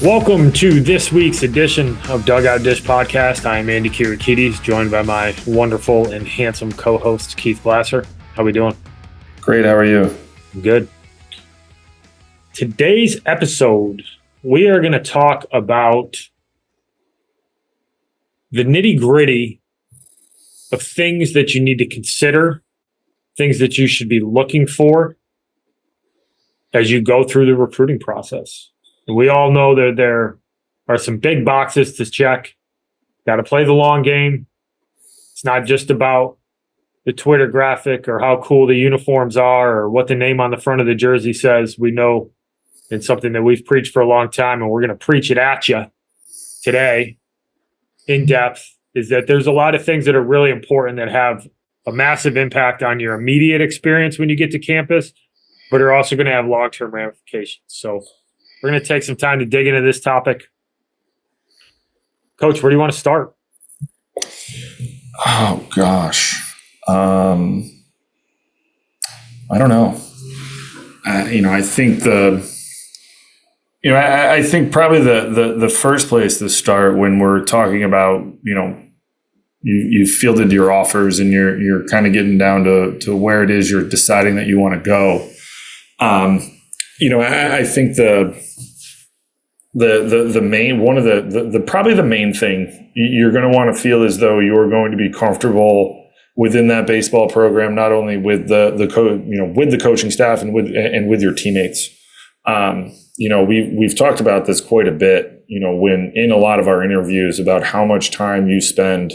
Welcome to this week's edition of Dugout Dish Podcast. I am Andy Kirikides, joined by my wonderful and handsome co-host, Keith Glasser. How we doing? Great. How are you? Good. Today's episode, we are going to talk about the nitty-gritty of things that you need to consider, things that you should be looking for as you go through the recruiting process. We all know that there are some big boxes to check. Got to play the long game. It's not just about the Twitter graphic or how cool the uniforms are or what the name on the front of the jersey says. We know it's something that we've preached for a long time, and we're going to preach it at you today in depth, is that there's a lot of things that are really important that have a massive impact on your immediate experience when you get to campus, but are also going to have long-term ramifications. So we're going to take some time to dig into this topic. Coach, where do you want to start? Oh, gosh. I don't know. I think I think probably the first place to start when we're talking about, you've fielded your offers and you're kind of getting down to where it is you're deciding that you want to go. I think the main one of the probably the main thing you're going to want to feel as though you're going to be comfortable within that baseball program, not only with with the coaching staff and with your teammates. We've talked about this quite a bit, when in a lot of our interviews about how much time you spend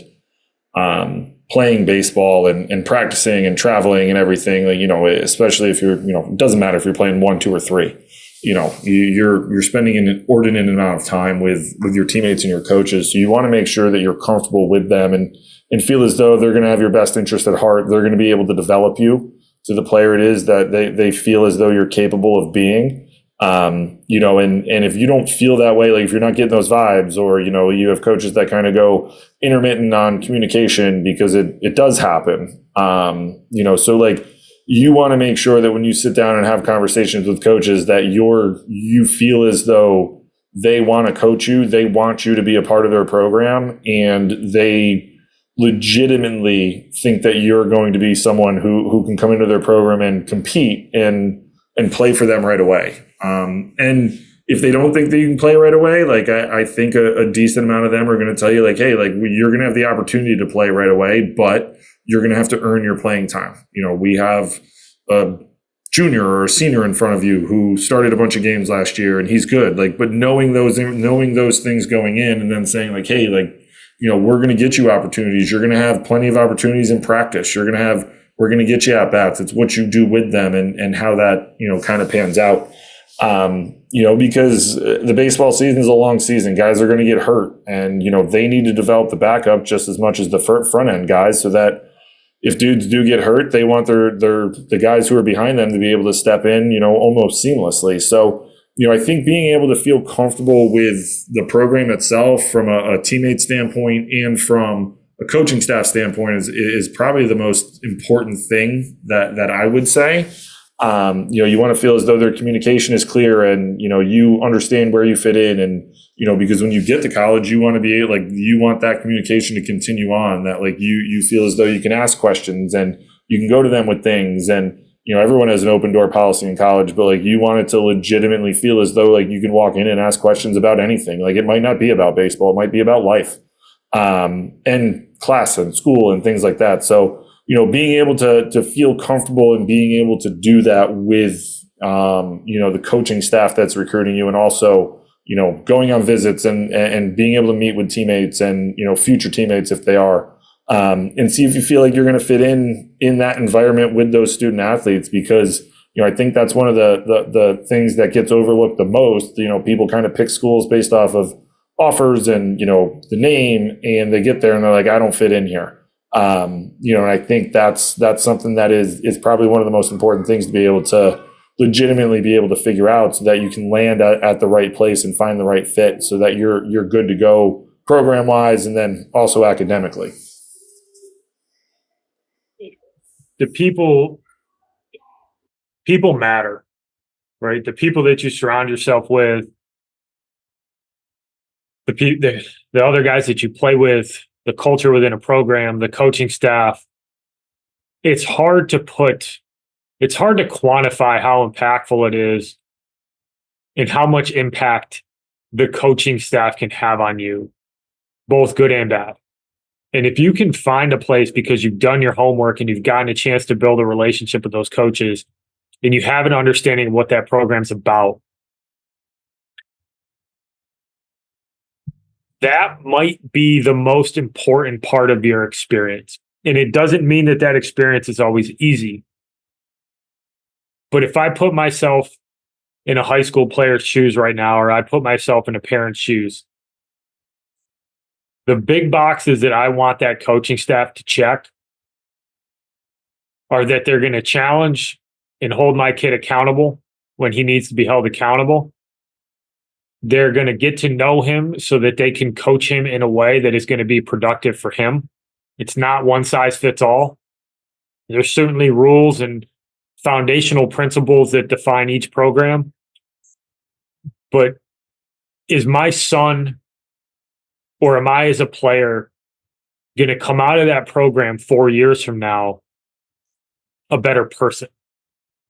playing baseball and practicing and traveling and everything, especially if you're, it doesn't matter if you're playing 1, 2, or 3, you're spending an inordinate amount of time with your teammates and your coaches. So you want to make sure that you're comfortable with them and feel as though they're going to have your best interest at heart. They're going to be able to develop you to the player it is that they feel as though you're capable of being. And if you don't feel that way, like if you're not getting those vibes, or, you have coaches that kind of go intermittent on communication, because it does happen. So you want to make sure that when you sit down and have conversations with coaches that you feel as though they want to coach you, they want you to be a part of their program, and they legitimately think that you're going to be someone who can come into their program and compete and play for them right away. And if they don't think that you can play right away, I think a decent amount of them are going to tell you hey, you're going to have the opportunity to play right away, but you're going to have to earn your playing time. We have a junior or a senior in front of you who started a bunch of games last year and he's good. But knowing those things going in and then saying hey, we're going to get you opportunities. You're going to have plenty of opportunities in practice. We're going to get you at bats. It's what you do with them and how that, kind of pans out. Because the baseball season is a long season. Guys are going to get hurt, and, they need to develop the backup just as much as the front end guys, so that if dudes do get hurt, they want the guys who are behind them to be able to step in, almost seamlessly. So, I think being able to feel comfortable with the program itself from a teammate standpoint and from a coaching staff standpoint is probably the most important thing that I would say. You want to feel as though their communication is clear and, you understand where you fit in. And, because when you get to college, you want to be you want that communication to continue on, that you feel as though you can ask questions and you can go to them with things. And, everyone has an open door policy in college, but you want it to legitimately feel as though you can walk in and ask questions about anything. It might not be about baseball. It might be about life, and class and school and things like that. So, being able to feel comfortable and being able to do that with, the coaching staff that's recruiting you, and also, going on visits and being able to meet with teammates and, future teammates if they are, and see if you feel like you're going to fit in that environment with those student athletes, because, I think that's one of the things that gets overlooked the most. People kind of pick schools based off of offers and, the name, and they get there and they're like, I don't fit in here. And I think that's something that is probably one of the most important things to be able to legitimately be able to figure out, so that you can land at the right place and find the right fit, so that you're good to go program wise and then also academically. The people matter, right? The people that you surround yourself with the other guys that you play with, the culture within a program, the coaching staff, it's hard to quantify how impactful it is and how much impact the coaching staff can have on you, both good and bad. And if you can find a place because you've done your homework and you've gotten a chance to build a relationship with those coaches and you have an understanding of what that program's about, that might be the most important part of your experience. And it doesn't mean that that experience is always easy. But if I put myself in a high school player's shoes right now, or I put myself in a parent's shoes, the big boxes that I want that coaching staff to check are that they're going to challenge and hold my kid accountable when he needs to be held accountable. They're going to get to know him so that they can coach him in a way that is going to be productive for him. It's not one size fits all. There's certainly rules and foundational principles that define each program. But is my son, or am I as a player, going to come out of that program 4 years from now a better person?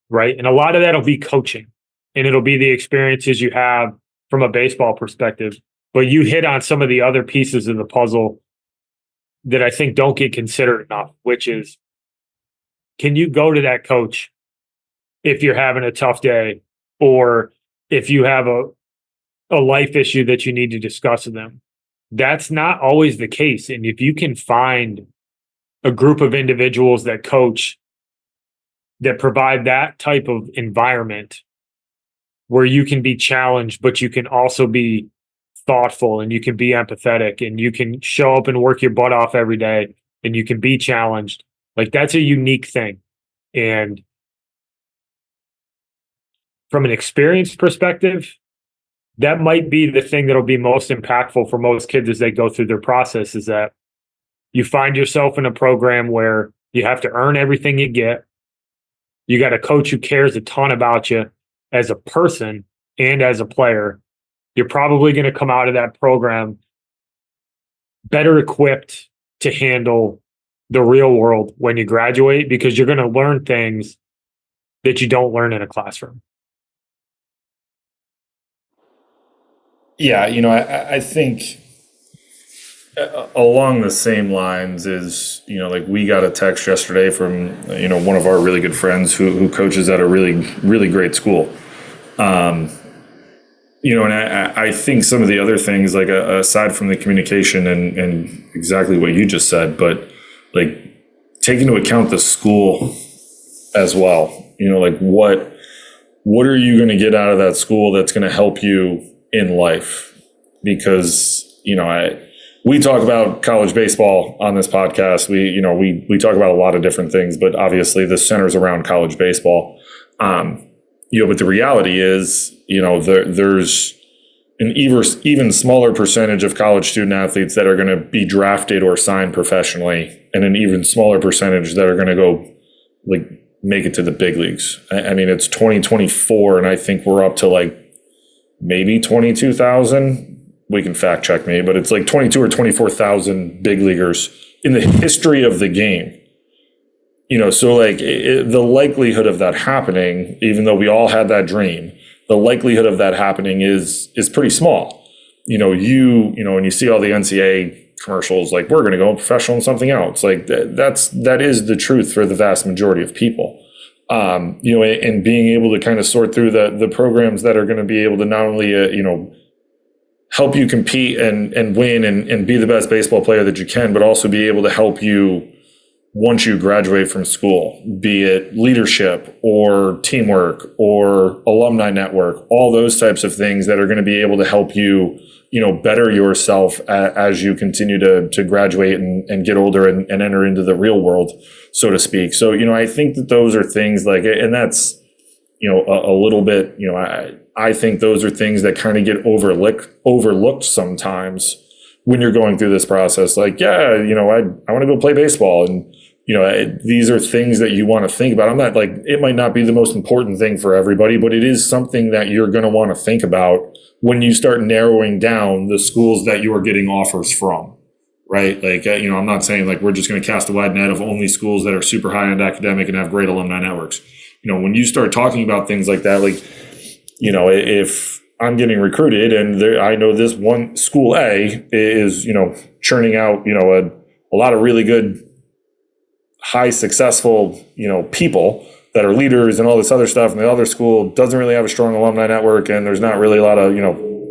Right? And a lot of that will be coaching, and it'll be the experiences you have from a baseball perspective. But you hit on some of the other pieces of the puzzle that I think don't get considered enough, which is, can you go to that coach if you're having a tough day, or if you have a life issue that you need to discuss with them? That's not always the case. And if you can find a group of individuals that coach, that provide that type of environment where you can be challenged, but you can also be thoughtful and you can be empathetic and you can show up and work your butt off every day and you can be challenged, like, that's a unique thing. And from an experience perspective, that might be the thing that'll be most impactful for most kids as they go through their process, is that you find yourself in a program where you have to earn everything you get. You got a coach who cares a ton about you as a person and as a player. You're probably going to come out of that program better equipped to handle the real world when you graduate, because you're going to learn things that you don't learn in a classroom. Yeah, I think along the same lines is, like, we got a text yesterday from, one of our really good friends who coaches at a really, really great school. And I think some of the other things, like, aside from the communication and exactly what you just said, but, like, take into account the school as well. Like, what are you going to get out of that school that's going to help you in life? Because, we talk about college baseball on this podcast. We talk about a lot of different things, but obviously this centers around college baseball. But the reality is, there's an even smaller percentage of college student athletes that are going to be drafted or signed professionally, and an even smaller percentage that are going to go, like, make it to the big leagues. I mean, it's 2024, and I think we're up to, like, maybe 22,000. We can fact check me, but it's like 22 or 24,000 big leaguers in the history of the game. So, like, the likelihood of that happening, even though we all had that dream, the likelihood of that happening is pretty small. When you see all the NCAA commercials, like, we're going to go professional in something else, like, that is the truth for the vast majority of people. And being able to kind of sort through the programs that are going to be able to not only, help you compete and win and be the best baseball player that you can, but also be able to help you once you graduate from school, be it leadership or teamwork or alumni network, all those types of things that are going to be able to help you, better yourself as you continue to graduate and get older and enter into the real world, so to speak. So, I think that those are things, like, and that's, a little bit, I think those are things that kind of get overlooked sometimes when you're going through this process. Like, yeah, I want to go play baseball, and these are things that you want to think about. I'm not like, it might not be the most important thing for everybody, but it is something that you're going to want to think about when you start narrowing down the schools that you are getting offers from, right? Like, I'm not saying like we're just going to cast a wide net of only schools that are super high end academic and have great alumni networks. When you start talking about things like that, like, if I'm getting recruited and I know this one school A is, churning out, a lot of really good, high successful, people that are leaders and all this other stuff. And the other school doesn't really have a strong alumni network and there's not really a lot of,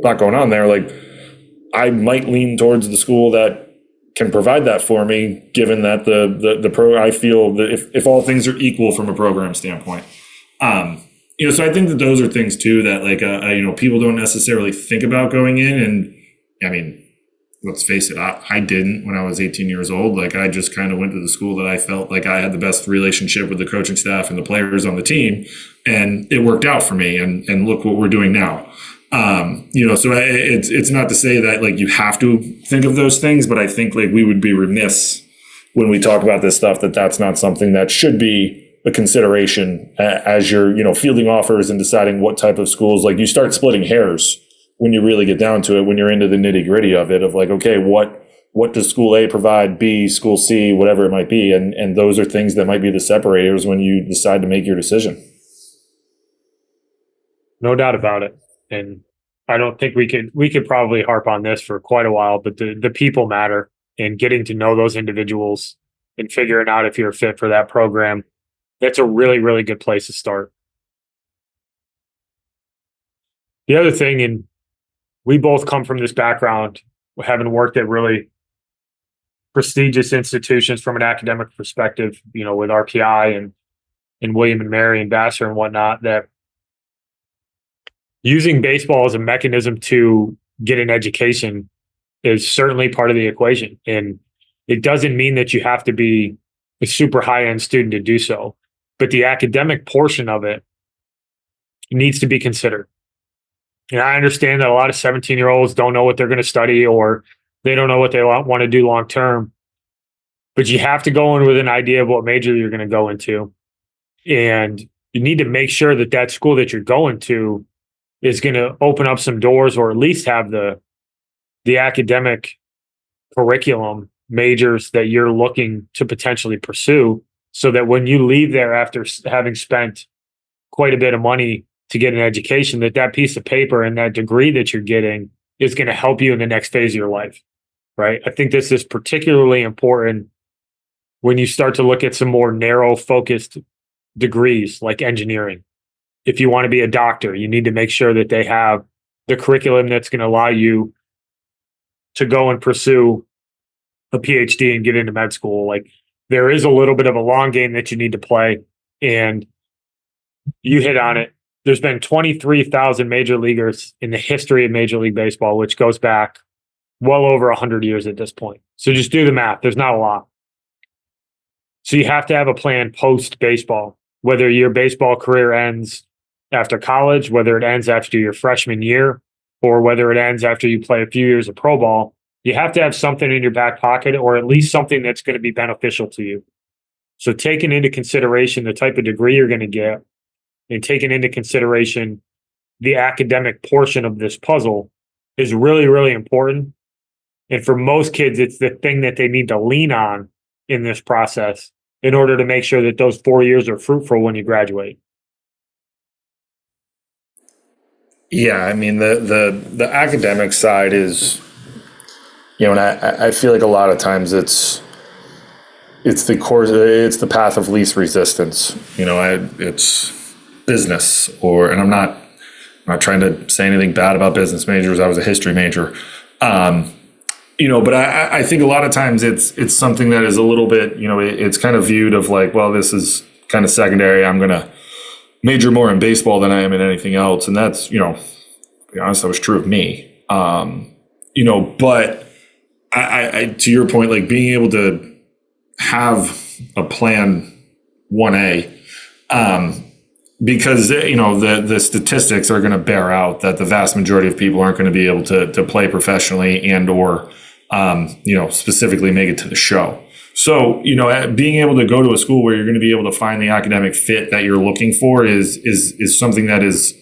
lot going on there. Like, I might lean towards the school that can provide that for me, given that I feel that if all things are equal from a program standpoint. So I think that those are things too that like, people don't necessarily think about going in. And I mean, let's face it, I didn't when I was 18 years old. Like, I just kind of went to the school that I felt like I had the best relationship with the coaching staff and the players on the team, and it worked out for me. And look what we're doing now. So it's not to say that like you have to think of those things, but I think like we would be remiss when we talk about this stuff that's not something that should be a consideration as you're, fielding offers and deciding what type of schools. Like, you start splitting hairs when you really get down to it, when you're into the nitty gritty of it, of like, okay, what does school A provide, B, school C, whatever it might be. And those are things that might be the separators when you decide to make your decision. No doubt about it. And I don't think we could probably harp on this for quite a while, but the people matter, and getting to know those individuals and figuring out if you're a fit for that program. That's a really, really good place to start. The other thing, and we both come from this background, having worked at really prestigious institutions from an academic perspective, with RPI and William and Mary and Vassar and whatnot, that using baseball as a mechanism to get an education is certainly part of the equation. And it doesn't mean that you have to be a super high-end student to do so, but the academic portion of it needs to be considered. And I understand that a lot of 17-year-olds don't know what they're going to study, or they don't know what they want to do long term. But you have to go in with an idea of what major you're going to go into. And you need to make sure that that school that you're going to is going to open up some doors, or at least have the academic curriculum majors that you're looking to potentially pursue, so that when you leave there after having spent quite a bit of money to get an education, that piece of paper and that degree that you're getting is going to help you in the next phase of your life, right? I think this is particularly important when you start to look at some more narrow focused degrees like engineering. If you want to be a doctor, you need to make sure that they have the curriculum that's going to allow you to go and pursue a PhD and get into med school. Like, there is a little bit of a long game that you need to play, and you hit on it. There's been 23,000 major leaguers in the history of Major League Baseball, which goes back well over 100 years at this point. So just do the math. There's not a lot. So you have to have a plan post baseball, whether your baseball career ends after college, whether it ends after your freshman year, or whether it ends after you play a few years of pro ball. You have to have something in your back pocket, or at least something that's going to be beneficial to you. So taking into consideration the type of degree you're going to get, and taking into consideration the academic portion of this puzzle is really, really important. And for most kids, it's the thing that they need to lean on in this process in order to make sure that those 4 years are fruitful when you graduate. Yeah, I mean, the academic side is, and I feel like a lot of times it's the path of least resistance. It's business, and I'm not trying to say anything bad about business majors. I was a history major, but I think a lot of times it's something that is a little bit, it's kind of viewed of like, well, this is kind of secondary. I'm going to major more in baseball than I am in anything else. And that's, to be honest, that was true of me. But I to your point, like being able to have a plan 1A, because the statistics are going to bear out that the vast majority of people aren't going to be able to play professionally and or specifically make it to the show. So, being able to go to a school where you're going to be able to find the academic fit that you're looking for is something that is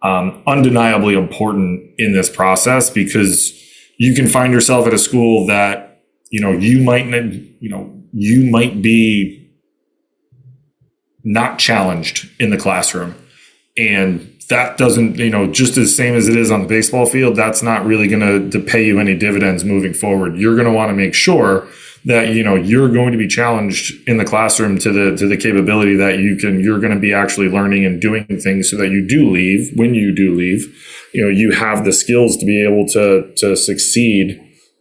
undeniably important in this process, because you can find yourself at a school that, you might be not challenged in the classroom. And that doesn't, just as same as it is on the baseball field, that's not really going to pay you any dividends moving forward. You're going to want to make sure that, you're going to be challenged in the classroom to the capability that you're going to be actually learning and doing things, so that when you do leave, you have the skills to be able to succeed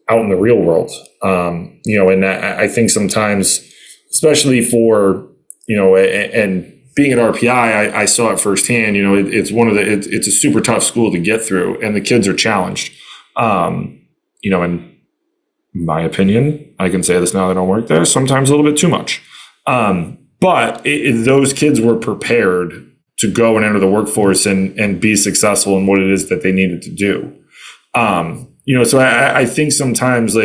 out in the real world. And I think sometimes, especially for, and being at RPI, I saw it firsthand. It's a super tough school to get through, and the kids are challenged. In my opinion, I can say this now that I don't work there, sometimes a little bit too much. But those kids were prepared to go and enter the workforce and be successful in what it is that they needed to do. So I think sometimes,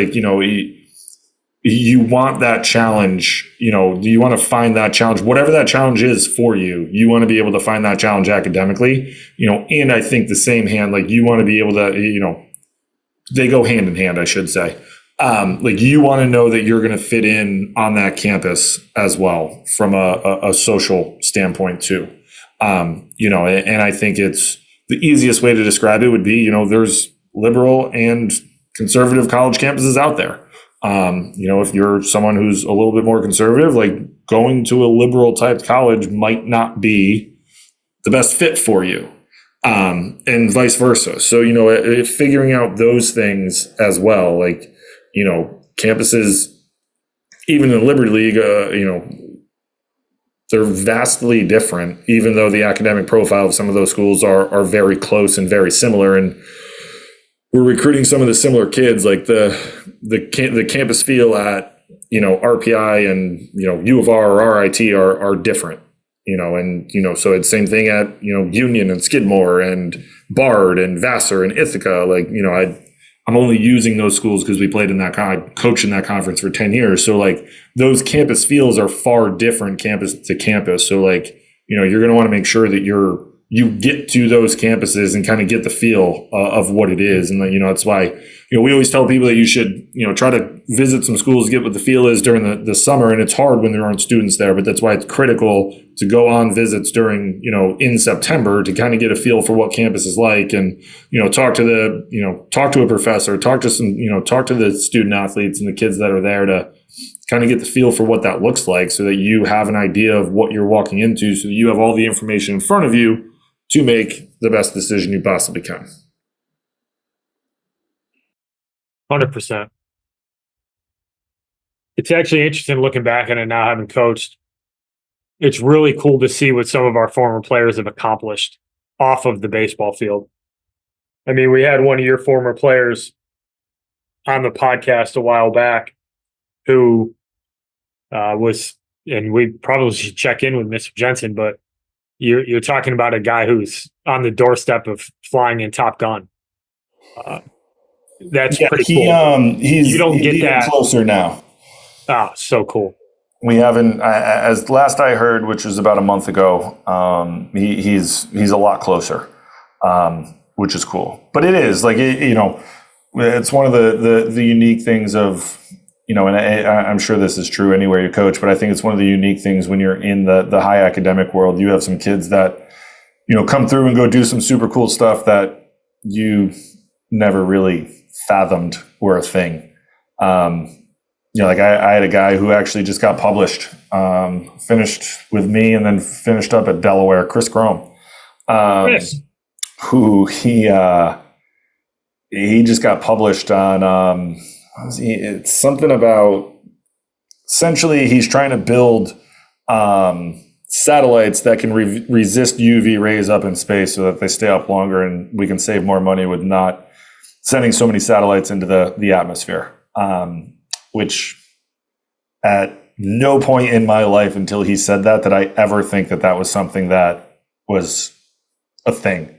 you want that challenge, you want to find that challenge, whatever that challenge is for you, you want to be able to find that challenge academically, and I think the same hand, you want to be able to, they go hand in hand, I should say. You want to know that you're going to fit in on that campus as well from a social standpoint too. And I think it's the easiest way to describe it would be, there's liberal and conservative college campuses out there. If you're someone who's a little bit more conservative, going to a liberal type college might not be the best fit for you, and vice versa. So, figuring out those things as well, campuses, even in the Liberty League, they're vastly different, even though the academic profile of some of those schools are very close and very similar. And we're recruiting some of the similar kids, like the campus feel at, RPI and, U of R or RIT are different, so it's same thing at, Union and Skidmore and Bard and Vassar and Ithaca. I'm only using those schools because we played in that coached in that conference for 10 years. So those campus feels are far different campus to campus. So you're going to want to make sure that you get to those campuses and kind of get the feel of what it is. And that's why, we always tell people that you should, try to visit some schools, get what the feel is during the summer. And it's hard when there aren't students there, but that's why it's critical to go on visits during, in September to kind of get a feel for what campus is like, and, talk to a professor, talk to the student athletes and the kids that are there to kind of get the feel for what that looks like, so that you have an idea of what you're walking into, so that you have all the information in front of you to make the best decision you possibly can. 100%. It's actually interesting looking back at it now, having coached. It's really cool to see what some of our former players have accomplished off of the baseball field. I mean, we had one of your former players on the podcast a while back who was, and we probably should check in with Mr. Jensen, but you're talking about a guy who's on the doorstep of flying in Top Gun. That's pretty cool. You don't get that closer now. Oh, so cool. We haven't, as last I heard, which was about a month ago, he's a lot closer, which is cool. But it is it's one of the unique things of, and I'm sure this is true anywhere you coach, but I think it's one of the unique things when you're in the high academic world. You have some kids that, come through and go do some super cool stuff that you never really fathomed were a thing. I had a guy who actually just got published, finished with me and then finished up at Delaware, Chris Crome, who he just got published on, it's something about, essentially he's trying to build satellites that can resist UV rays up in space so that they stay up longer, and we can save more money with not sending so many satellites into the atmosphere. Which at no point in my life until he said that I ever think that was something that was a thing.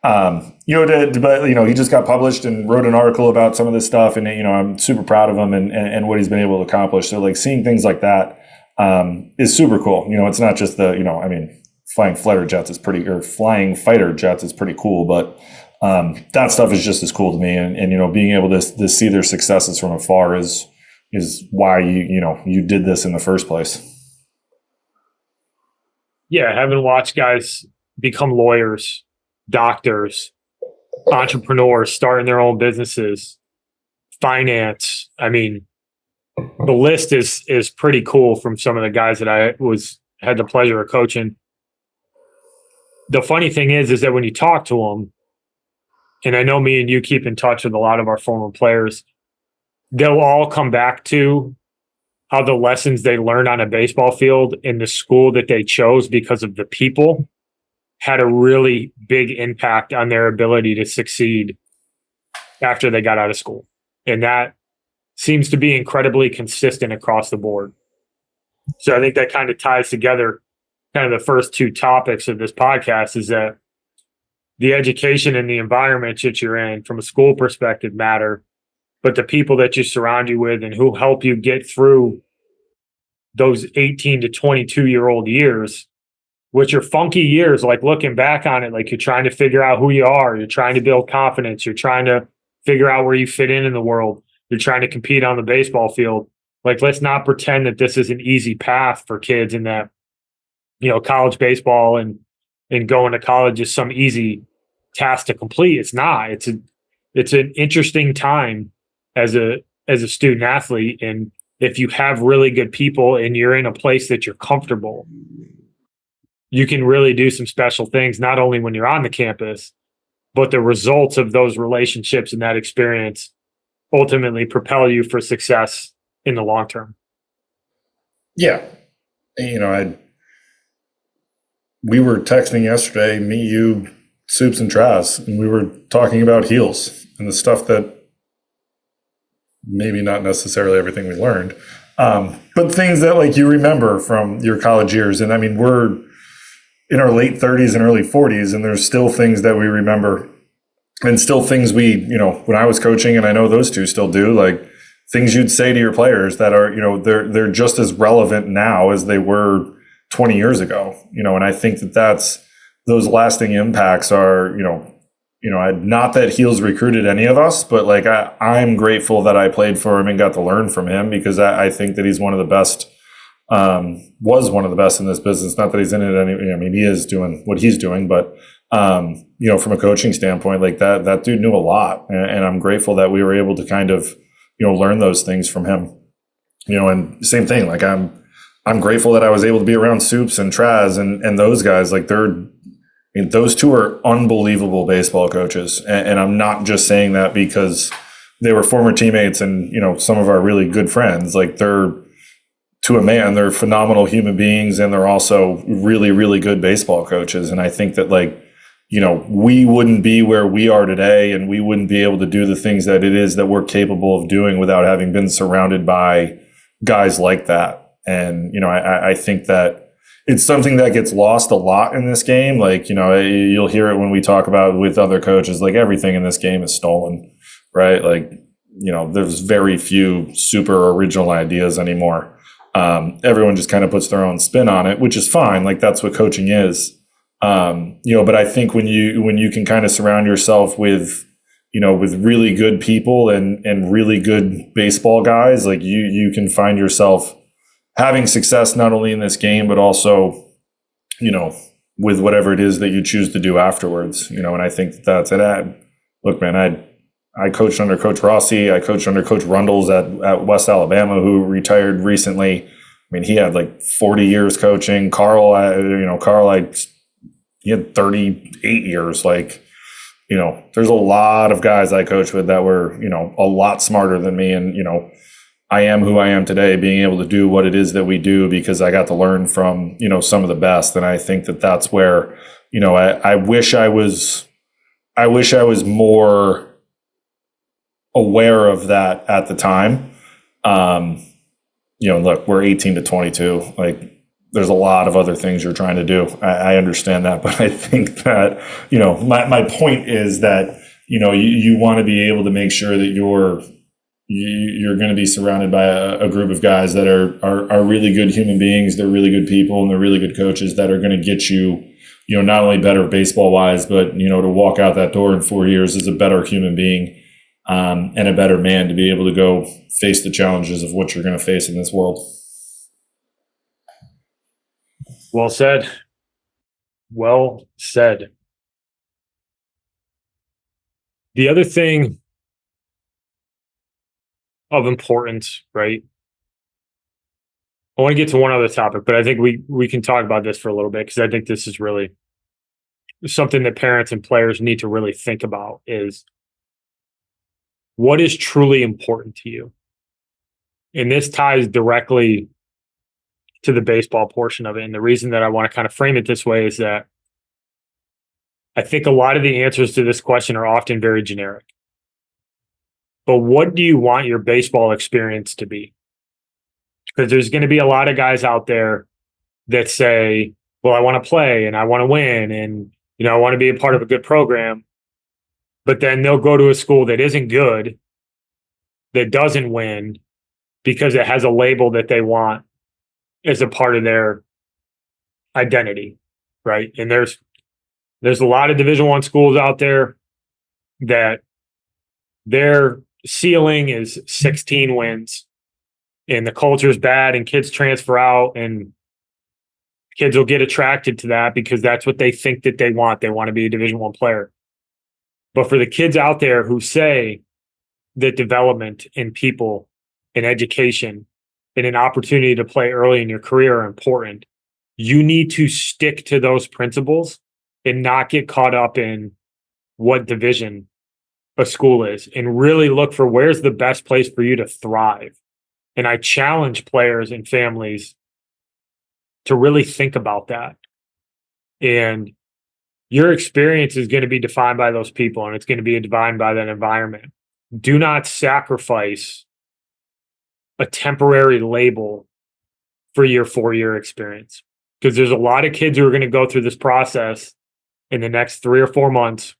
But he just got published and wrote an article about some of this stuff, and I'm super proud of him and what he's been able to accomplish. So like seeing things like that is super cool. It's not just flying fighter jets is pretty cool, but that stuff is just as cool to me. And being able to see their successes from afar is why you did this in the first place. Yeah, having watched guys become lawyers, doctors, entrepreneurs, starting their own businesses, finance. I mean, the list is pretty cool from some of the guys that I had the pleasure of coaching. The funny thing is that when you talk to them, and I know me and you keep in touch with a lot of our former players, they'll all come back to how the lessons they learned on a baseball field in the school that they chose because of the people had a really big impact on their ability to succeed after they got out of school. And that seems to be incredibly consistent across the board. So I think that kind of ties together kind of the first two topics of this podcast, is that the education and the environment that you're in from a school perspective matter, but the people that you surround you with and who help you get through those 18 to 22-year-old years, which are funky years, like looking back on it, like you're trying to figure out who you are. You're trying to build confidence. You're trying to figure out where you fit in the world. You're trying to compete on the baseball field. Like, let's not pretend that this is an easy path for kids and that, college baseball and going to college is some easy task to complete. It's not. It's an interesting time as a student athlete. And if you have really good people and you're in a place that you're comfortable, you can really do some special things, not only when you're on the campus, but the results of those relationships and that experience ultimately propel you for success in the long term. Yeah. We were texting yesterday, me, you, Soups, and Traz, and we were talking about heels and the stuff that maybe not necessarily everything we learned, but things that like you remember from your college years. And I mean, we're in our late 30s and early 40s, and there's still things that we remember, and still things we, when I was coaching, and I know those two still do, like things you'd say to your players that are, they're just as relevant now as they were 20 years ago, and I think that's those lasting impacts are, not that Heels recruited any of us, but like I'm grateful that I played for him and got to learn from him, because I think that he's one of the best, was one of the best in this business. Not that he's in it he is doing what he's doing, but from a coaching standpoint, like that dude knew a lot, and I'm grateful that we were able to kind of learn those things from him. And same thing, like I'm grateful that I was able to be around Soups and Traz and those guys. Like those two are unbelievable baseball coaches. And I'm not just saying that because they were former teammates and, some of our really good friends. Like they're, to a man, they're phenomenal human beings, and they're also really, really good baseball coaches. And I think that we wouldn't be where we are today, and we wouldn't be able to do the things that it is that we're capable of doing without having been surrounded by guys like that. And, I think that it's something that gets lost a lot in this game. Like, you'll hear it when we talk about with other coaches, like everything in this game is stolen, right? Like, there's very few super original ideas anymore. Everyone just kind of puts their own spin on it, which is fine. Like that's what coaching is. But I think when you can kind of surround yourself with, with really good people and really good baseball guys, like you can find yourself having success not only in this game, but also, with whatever it is that you choose to do afterwards, and I think that's it. Look, man, I coached under Coach Rossi. I coached under Coach Rundles at West Alabama, who retired recently. I mean, he had like 40 years coaching. Carl, he had 38 years. Like, there's a lot of guys I coached with that were, a lot smarter than me. And, I am who I am today, being able to do what it is that we do because I got to learn from, some of the best. And I think that that's where, I wish I was more aware of that at the time. Look, we're 18 to 22. Like there's a lot of other things you're trying to do. I understand that, but I think that, my point is that, you want to be able to make sure that you're going to be surrounded by a group of guys that are really good human beings. They're really good people, and they're really good coaches that are going to get you, not only better baseball wise, but, to walk out that door in 4 years as a better human being, and a better man to be able to go face the challenges of what you're going to face in this world. Well said. Well said. The other thing of importance, right? I want to get to one other topic, but I think we can talk about this for a little bit, because I think this is really something that parents and players need to really think about, is what is truly important to you? And this ties directly to the baseball portion of it. And the reason that I want to kind of frame it this way is that I think a lot of the answers to this question are often very generic. But what do you want your baseball experience to be? Because there's going to be a lot of guys out there that say, well, I want to play and I want to win, and I want to be a part of a good program. But then they'll go to a school that isn't good, that doesn't win, because it has a label that they want as a part of their identity, right? And there's a lot of Division I schools out there that their ceiling is 16 wins, and the culture is bad, and kids transfer out, and kids will get attracted to that because that's what they think that they want. They want to be a Division I player. But for the kids out there who say that development in people and education and an opportunity to play early in your career are important, you need to stick to those principles and not get caught up in what division a school is, and really look for where's the best place for you to thrive. And I challenge players and families to really think about that. And your experience is going to be defined by those people, and it's going to be defined by that environment. Do not sacrifice a temporary label for your 4-year experience, because there's a lot of kids who are going to go through this process in the next 3 or 4 months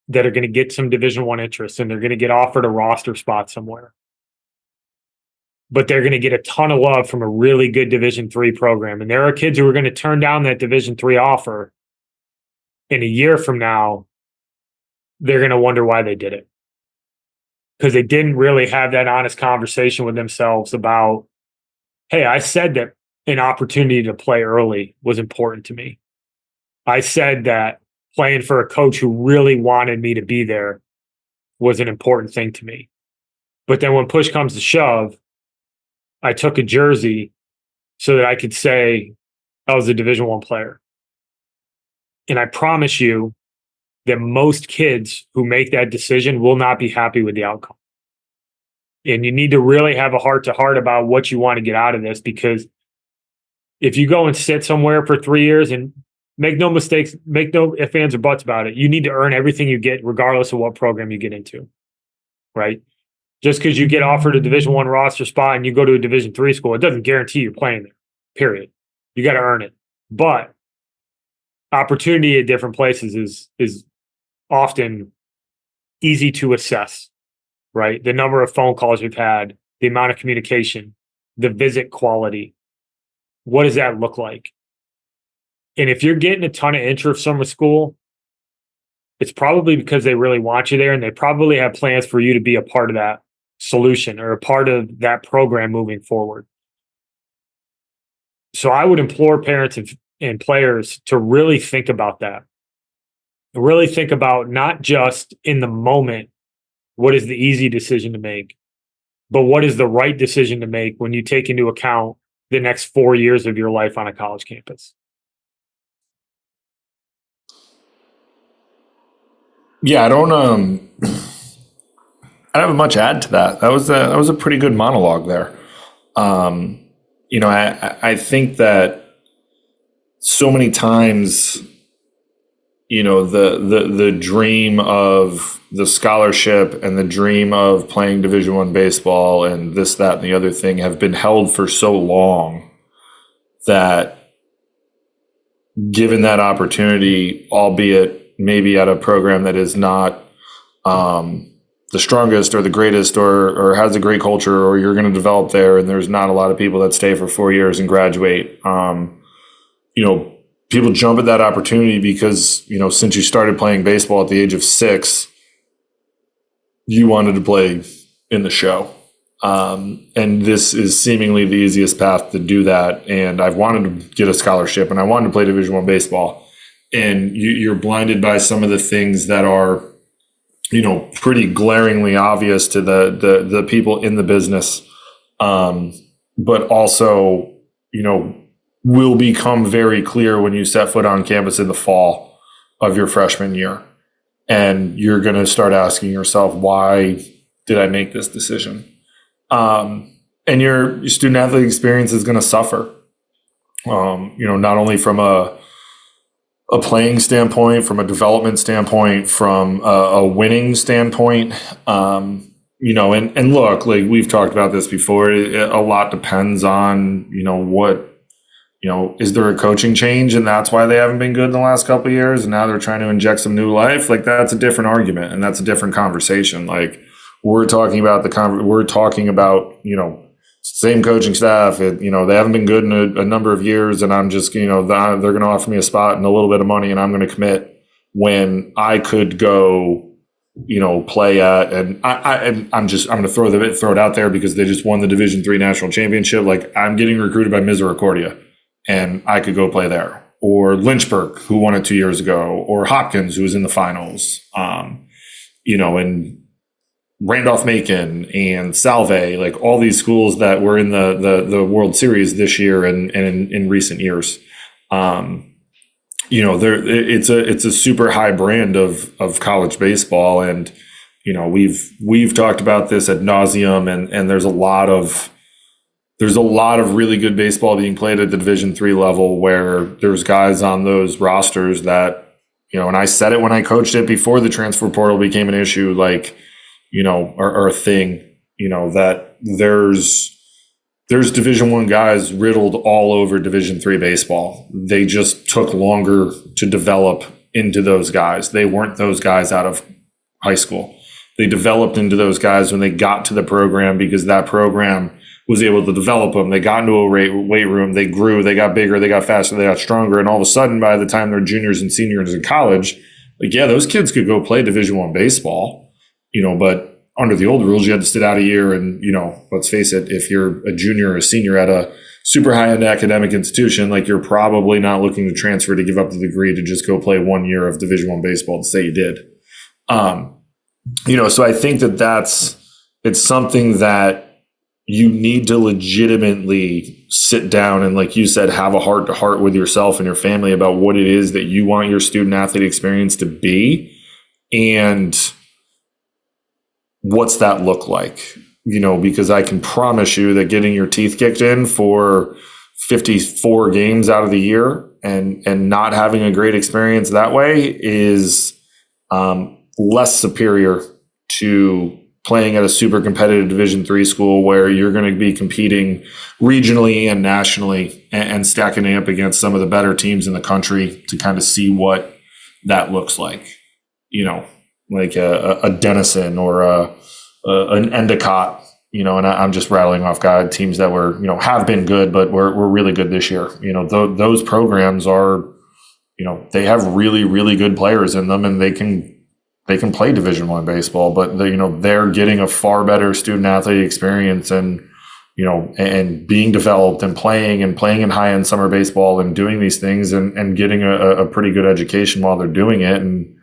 that are going to get some Division I interest, and they're going to get offered a roster spot somewhere. But they're going to get a ton of love from a really good Division III program. And there are kids who are going to turn down that Division III offer. In a year from now, they're going to wonder why they did it, because they didn't really have that honest conversation with themselves about, hey, I said that an opportunity to play early was important to me. I said that playing for a coach who really wanted me to be there was an important thing to me. But then when push comes to shove, I took a jersey so that I could say I was a Division I player. And I promise you that most kids who make that decision will not be happy with the outcome. And you need to really have a heart-to-heart about what you want to get out of this, because if you go and sit somewhere for 3 years, and make no mistakes, make no ifs, ands, or buts about it, you need to earn everything you get regardless of what program you get into, right? Just because you get offered a Division I roster spot and you go to a Division III school, it doesn't guarantee you're playing there, period. You got to earn it. But opportunity at different places is often easy to assess, right? The number of phone calls we've had, the amount of communication, the visit quality. What does that look like? And if you're getting a ton of interest from a school, it's probably because they really want you there, and they probably have plans for you to be a part of that solution or a part of that program moving forward. So I would implore parents and players to really think about that. Really think about not just in the moment, what is the easy decision to make, but what is the right decision to make when you take into account the next 4 years of your life on a college campus. Yeah, I don't have much to add to that. That was a pretty good monologue there. I think that so many times, the dream of the scholarship and the dream of playing Division I baseball and this, that, and the other thing have been held for so long that given that opportunity, albeit maybe at a program that is not the strongest or the greatest or has a great culture, or you're going to develop there and there's not a lot of people that stay for 4 years and graduate, people jump at that opportunity because, since you started playing baseball at the age of 6, you wanted to play in the show. And this is seemingly the easiest path to do that. And I've wanted to get a scholarship and I wanted to play Division I baseball. And you're blinded by some of the things that are, pretty glaringly obvious to the people in the business. But also, will become very clear when you set foot on campus in the fall of your freshman year. And you're going to start asking yourself, why did I make this decision? And your student athlete experience is going to suffer, not only from a playing standpoint, from a development standpoint, from a winning standpoint. And look, like we've talked about this before, a lot depends on, is there a coaching change and that's why they haven't been good in the last couple of years and now they're trying to inject some new life? Like that's a different argument and that's a different conversation. Like we're talking about same coaching staff. They haven't been good in a number of years, and I'm just, they're going to offer me a spot and a little bit of money, and I'm going to commit when I could go, play at, and I'm going to throw it out there because they just won the Division III national championship. Like I'm getting recruited by Misericordia, and I could go play there, or Lynchburg, who won it 2 years ago, or Hopkins, who was in the finals, and Randolph-Macon and Salve, like all these schools that were in the World Series this year and in recent years. It's a super high brand of college baseball, and we've talked about this ad nauseum, and there's a lot of really good baseball being played at the Division III level where there's guys on those rosters that, and I said it when I coached it before the transfer portal became an issue, like, or a thing, that there's Division I guys riddled all over Division III baseball. They just took longer to develop into those guys. They weren't those guys out of high school. They developed into those guys when they got to the program because that program was able to develop them. They got into a weight room, they grew, they got bigger, they got faster, they got stronger. And all of a sudden, by the time they're juniors and seniors in college, like, yeah, those kids could go play Division I baseball. But under the old rules, you had to sit out a year. And, let's face it, if you're a junior or a senior at a super high-end academic institution, like you're probably not looking to transfer to give up the degree to just go play 1 year of Division I baseball to say you did. So I think it's something that you need to legitimately sit down and, like you said, have a heart-to-heart with yourself and your family about what it is that you want your student-athlete experience to be. And what's that look like? Because I can promise you that getting your teeth kicked in for 54 games out of the year and not having a great experience that way is less superior to playing at a super competitive Division III school where you're going to be competing regionally and nationally and stacking up against some of the better teams in the country to kind of see what that looks like. Like a Denison or an Endicott, and I'm just rattling off teams that were, have been good, but were really good this year. Those programs are, they have really, really good players in them, and they can play Division I baseball, but they're getting a far better student athlete experience and being developed and playing in high end summer baseball and doing these things and getting a pretty good education while they're doing it. And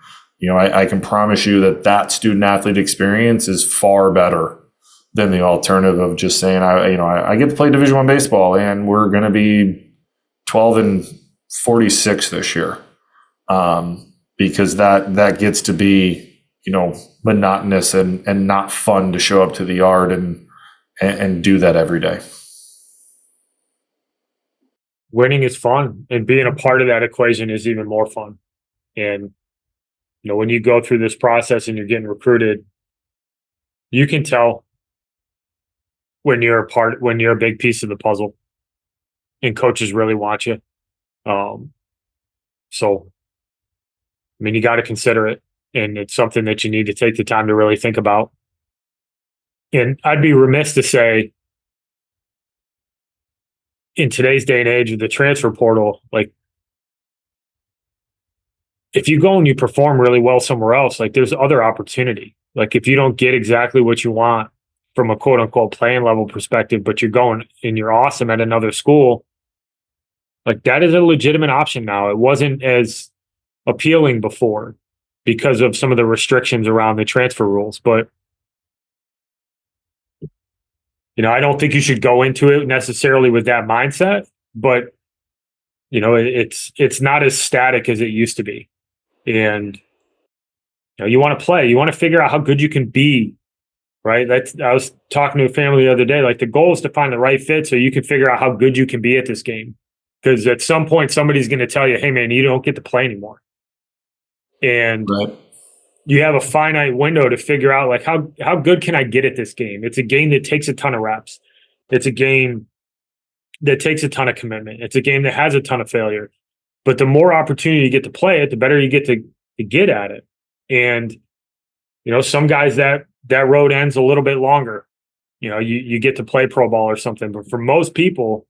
I can promise you that student athlete experience is far better than the alternative of just saying, I get to play Division I baseball and we're going to be 12-46 this year. Because that gets to be, monotonous and not fun to show up to the yard and do that every day. Winning is fun, and being a part of that equation is even more fun. And when you go through this process and you're getting recruited, you can tell when you're a big piece of the puzzle. and coaches really want you. So, I mean, you got to consider it, and it's something that you need to take the time to really think about. And I'd be remiss to say, in today's day and age of the transfer portal, like, if you go and you perform really well somewhere else, like, there's other opportunity. Like, if you don't get exactly what you want from a quote unquote playing level perspective, but you're going and you're awesome at another school, like, that is a legitimate option now. It wasn't as appealing before because of some of the restrictions around the transfer rules. But, I don't think you should go into it necessarily with that mindset, but it's not as static as it used to be. And you want to play, you want to figure out how good you can be, right? I was talking to a family the other day, like, the goal is to find the right fit so you can figure out how good you can be at this game. Because at some point somebody's going to tell you, hey man, you don't get to play anymore. And right. You have a finite window to figure out, like, how good can I get at this game? It's a game that takes a ton of reps. It's a game that takes a ton of commitment. It's a game that has a ton of failure. But the more opportunity you get to play it, the better you get to get at it. And, some guys that road ends a little bit longer. You get to play pro ball or something. But for most people,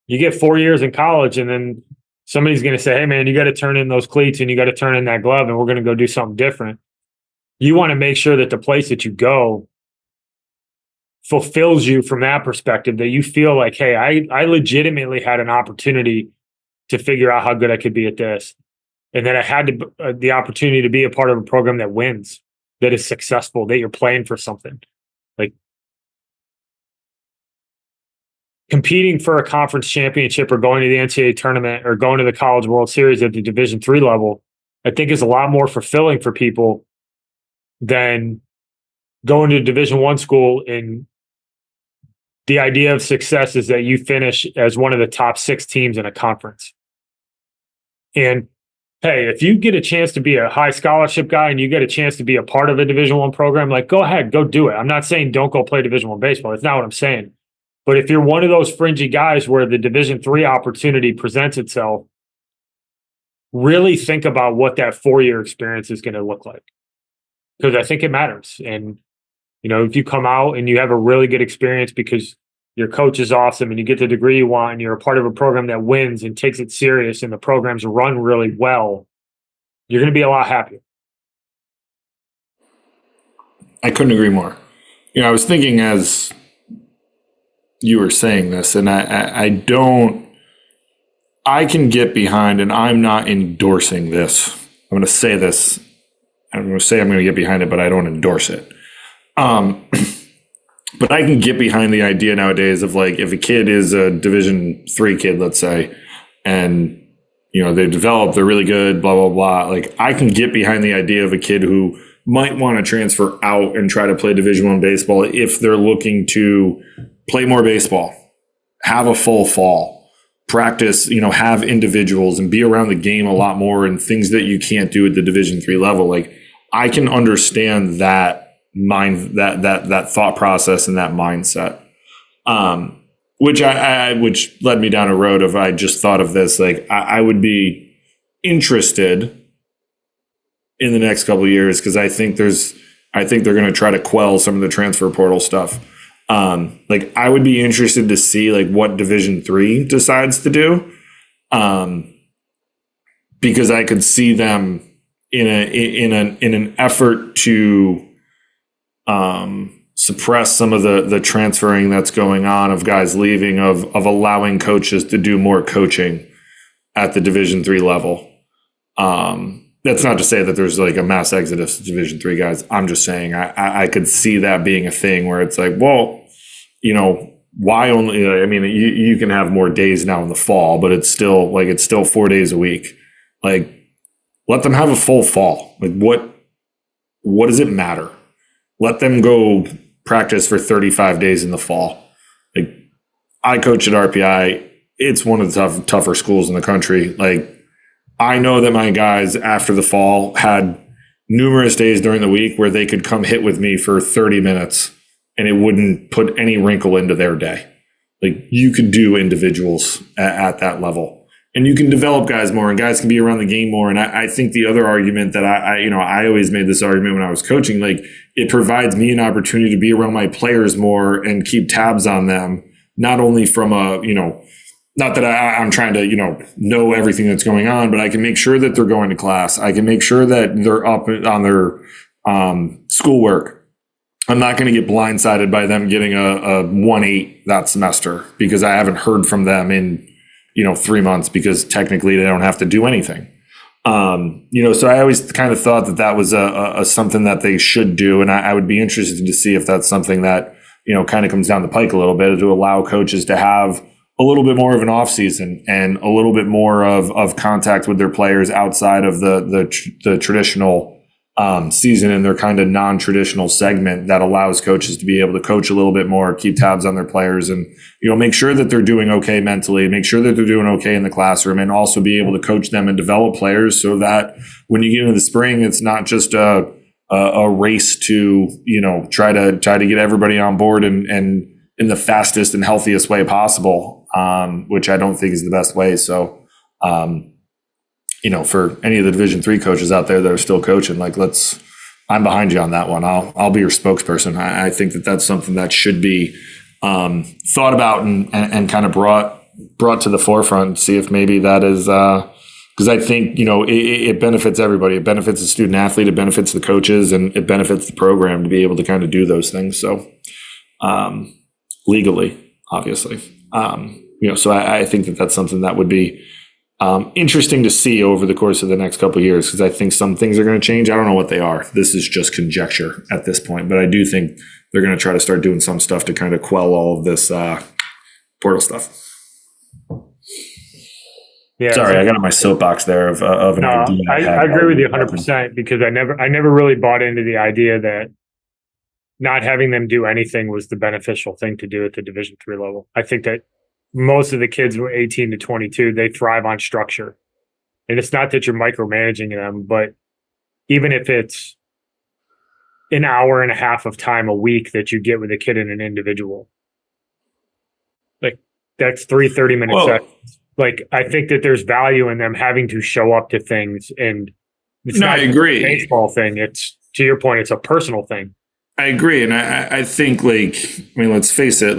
you get 4 years in college and then somebody's going to say, hey man, you got to turn in those cleats and you got to turn in that glove and we're going to go do something different. You want to make sure that the place that you go fulfills you from that perspective, that you feel like, hey, I legitimately had an opportunity to figure out how good I could be at this. And that I had the opportunity to be a part of a program that wins, that is successful, that you're playing for something. Like, competing for a conference championship or going to the NCAA tournament or going to the College World Series at the Division III level, I think is a lot more fulfilling for people than going to a Division I school. And the idea of success is that you finish as one of the top 6 teams in a conference. And hey, if you get a chance to be a high scholarship guy and you get a chance to be a part of a Division I program, like, go ahead, go do it. I'm not saying don't go play Division I baseball. That's not what I'm saying. But if you're one of those fringy guys where the Division III opportunity presents itself, really think about what that 4-year experience is going to look like. Because I think it matters. And, if you come out and you have a really good experience because your coach is awesome and you get the degree you want and you're a part of a program that wins and takes it serious and the program's run really well, you're going to be a lot happier. I couldn't agree more. I was thinking as you were saying this, and I can get behind, and I'm not endorsing this. I'm going to say this. I'm going to say I'm going to get behind it, but I don't endorse it. But I can get behind the idea nowadays of, like, if a kid is a Division III kid, let's say, and, they've developed, they're really good, blah, blah, blah. Like, I can get behind the idea of a kid who might want to transfer out and try to play Division I baseball if they're looking to play more baseball, have a full fall, practice, have individuals and be around the game a lot more and things that you can't do at the Division III level. Like, I can understand that that thought process and that mindset, which led me down a road of, I just thought of this, like, I would be interested in the next couple of years because I think they're going to try to quell some of the transfer portal stuff. Like, I would be interested to see, like, what Division III decides to do, because I could see them in an effort to suppress some of the transferring that's going on of guys leaving, of allowing coaches to do more coaching at the Division III level. That's not to say that there's, like, a mass exodus of Division III guys. I'm just saying I could see that being a thing where it's like, well, why only? I mean, you can have more days now in the fall, but it's still 4 days a week. Like, let them have a full fall. Like, what does it matter? Let them go practice for 35 days in the fall. Like, I coach at RPI. It's one of the tougher schools in the country. Like, I know that my guys after the fall had numerous days during the week where they could come hit with me for 30 minutes and it wouldn't put any wrinkle into their day. Like you could do individuals at that level, and you can develop guys more, and guys can be around the game more. And I think the other argument that I always made this argument when I was coaching, like it provides me an opportunity to be around my players more and keep tabs on them, not only from a, not that I'm trying to, know everything that's going on, but I can make sure that they're going to class. I can make sure that they're up on their schoolwork. I'm not going to get blindsided by them getting a 1.8 that semester because I haven't heard from them in, 3 months because technically they don't have to do anything. So I always kind of thought that was a something that they should do. And I would be interested to see if that's something that, kind of comes down the pike a little bit, to allow coaches to have a little bit more of an off season and a little bit more of contact with their players outside of the traditional season in their kind of non-traditional segment that allows coaches to be able to coach a little bit more, keep tabs on their players, and make sure that they're doing okay mentally, make sure that they're doing okay in the classroom, and also be able to coach them and develop players so that when you get into the spring, it's not just a race to try to get everybody on board and in the fastest and healthiest way possible, which I don't think is the best way. So. For any of the Division III coaches out there that are still coaching, I'm behind you on that one. I'll be your spokesperson. I think that that's something that should be thought about and kind of brought to the forefront. See if maybe that is because I think it benefits everybody. It benefits the student athlete, it benefits the coaches, and it benefits the program to be able to kind of do those things. So legally, obviously, So I think that that's something that would be. Interesting to see over the course of the next couple of years, because I think some things are going to change. I don't know what they are. This is just conjecture at this point, but I do think they're going to try to start doing some stuff to kind of quell all of this portal stuff. Yeah, sorry, I got on my soapbox there of an idea. I agree with you 100% because I never really bought into the idea that not having them do anything was the beneficial thing to do at the Division III level. I think that most of the kids were 18 to 22, they thrive on structure. And it's not that you're micromanaging them, but even if it's an hour and a half of time a week that you get with a kid in an individual, that's 3 30-minute sessions. I think that there's value in them having to show up to things, and it's not I agree. A baseball thing. It's, to your point, it's a personal thing. I agree. And I think let's face it,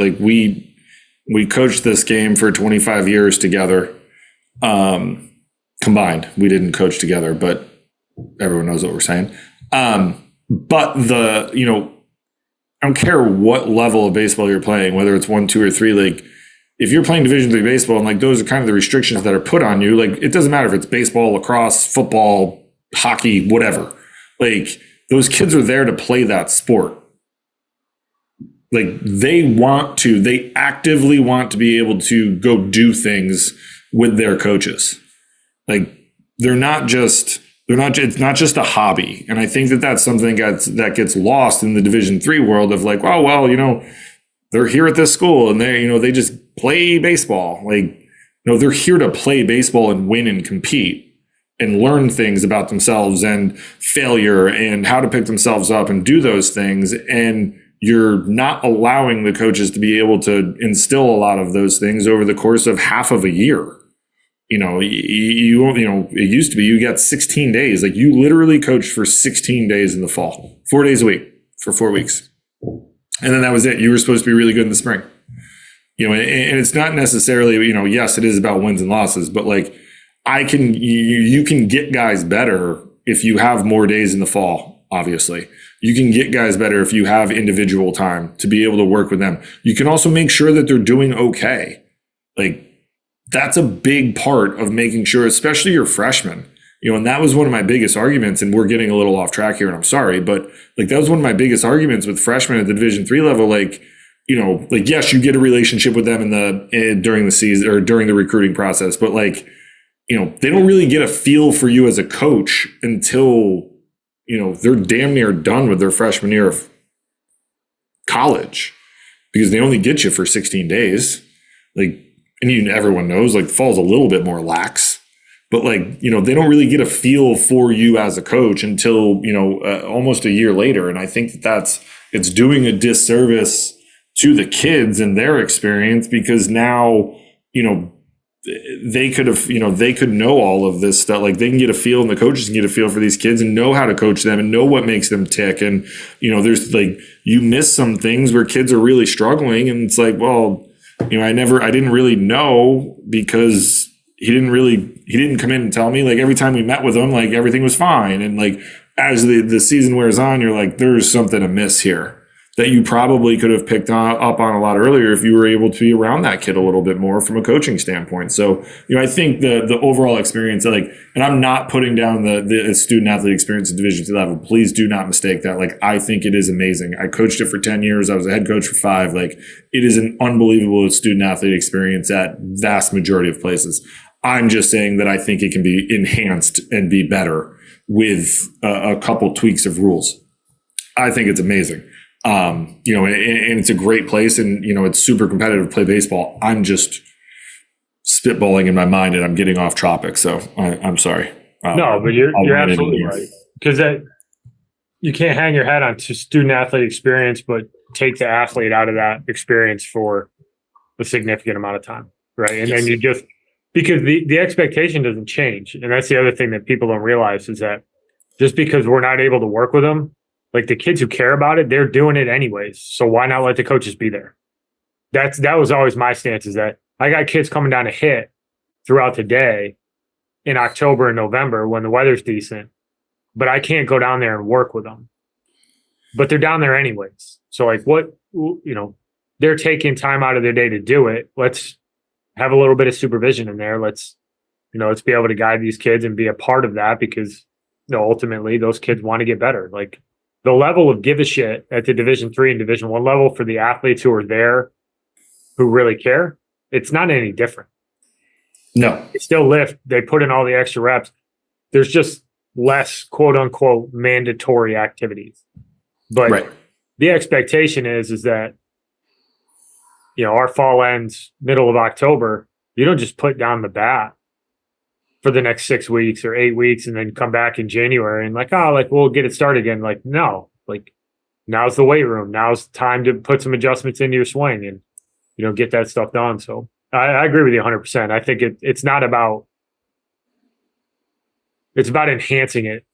we coached this game for 25 years together, combined. We didn't coach together, but everyone knows what we're saying. But I don't care what level of baseball you're playing, whether it's 1, 2, or 3. If you're playing Division III baseball, and those are kind of the restrictions that are put on you. It doesn't matter if it's baseball, lacrosse, football, hockey, whatever. Those kids are there to play that sport. They actively want to be able to go do things with their coaches. It's not just a hobby. And I think that that's something that gets lost in the Division III world of they're here at this school and they just play baseball. They're here to play baseball and win and compete and learn things about themselves and failure and how to pick themselves up and do those things. And you're not allowing the coaches to be able to instill a lot of those things over the course of half of a year. It used to be you got 16 days. You literally coached for 16 days in the fall, 4 days a week for 4 weeks. And then that was it. You were supposed to be really good in the spring. And it's not necessarily, yes, it is about wins and losses, but you can get guys better if you have more days in the fall, obviously. You can get guys better if you have individual time to be able to work with them. You can also make sure that they're doing okay. That's a big part of making sure, especially your freshmen. And that was one of my biggest arguments, and we're getting a little off track here, and I'm sorry, but that was one of my biggest arguments with freshmen at the Division III level. Yes, you get a relationship with them during the season or during the recruiting process, but they don't really get a feel for you as a coach until they're damn near done with their freshman year of college, because they only get you for 16 days. Everyone knows the fall's a little bit more lax, but they don't really get a feel for you as a coach until almost a year later. And I think it's doing a disservice to the kids and their experience, because now, they could have, they could know all of this stuff. Like, they can get a feel, and the coaches can get a feel for these kids and know how to coach them and know what makes them tick. And, there's like, you miss some things where kids are really struggling, and it's like, well, I didn't really know, because he didn't come in and tell me. Like, every time we met with him, like, everything was fine. And like, as the season wears on, you're like, there's something amiss here that you probably could have picked up on a lot earlier if you were able to be around that kid a little bit more from a coaching standpoint. So, I think the overall experience, like, and I'm not putting down the student athlete experience at Division II level. Please do not mistake that. Like, I think it is amazing. I coached it for 10 years. I was a head coach for 5. Like, it is an unbelievable student athlete experience at vast majority of places. I'm just saying that I think it can be enhanced and be better with a couple tweaks of rules. I think it's amazing. And it's a great place, and, it's super competitive to play baseball. I'm just spitballing in my mind, and I'm getting off topic. So I'm sorry. No, but you're absolutely right. Because you can't hang your hat on student athlete experience, but take the athlete out of that experience for a significant amount of time. Right. And then you just, because the expectation doesn't change. And that's the other thing that people don't realize, is that just because we're not able to work with them, like, the kids who care about it, they're doing it anyways. So why not let the coaches be there? That was always my stance, is that I got kids coming down to hit throughout the day in October and November when the weather's decent, but I can't go down there and work with them. But they're down there anyways. So like, they're taking time out of their day to do it. Let's have a little bit of supervision in there. Let's be able to guide these kids and be a part of that, because, ultimately those kids want to get better. Like, the level of give a shit at the Division III and Division I level for the athletes who are there, who really care, it's not any different. No. They still lift. They put in all the extra reps. There's just less, quote unquote, mandatory activities. But the expectation is that, our fall ends middle of October. You don't just put down the bat for the next 6 weeks or 8 weeks and then come back in January and we'll get it started again. Like, no, like, now's the weight room. Now's time to put some adjustments into your swing and, get that stuff done. So I agree with you 100%. I think it's not about, it's about enhancing it,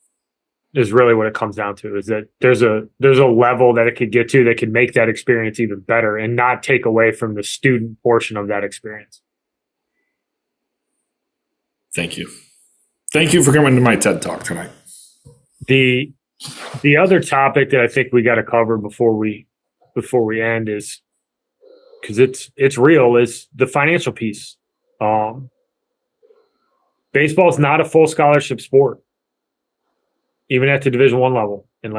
is really what it comes down to, is that there's a level that it could get to that could make that experience even better and not take away from the student portion of that experience. Thank you. Thank you for coming to my TED Talk tonight. The other topic that I think we got to cover before we end is, because it's real, is the financial piece. Baseball is not a full scholarship sport, even at the Division I level. And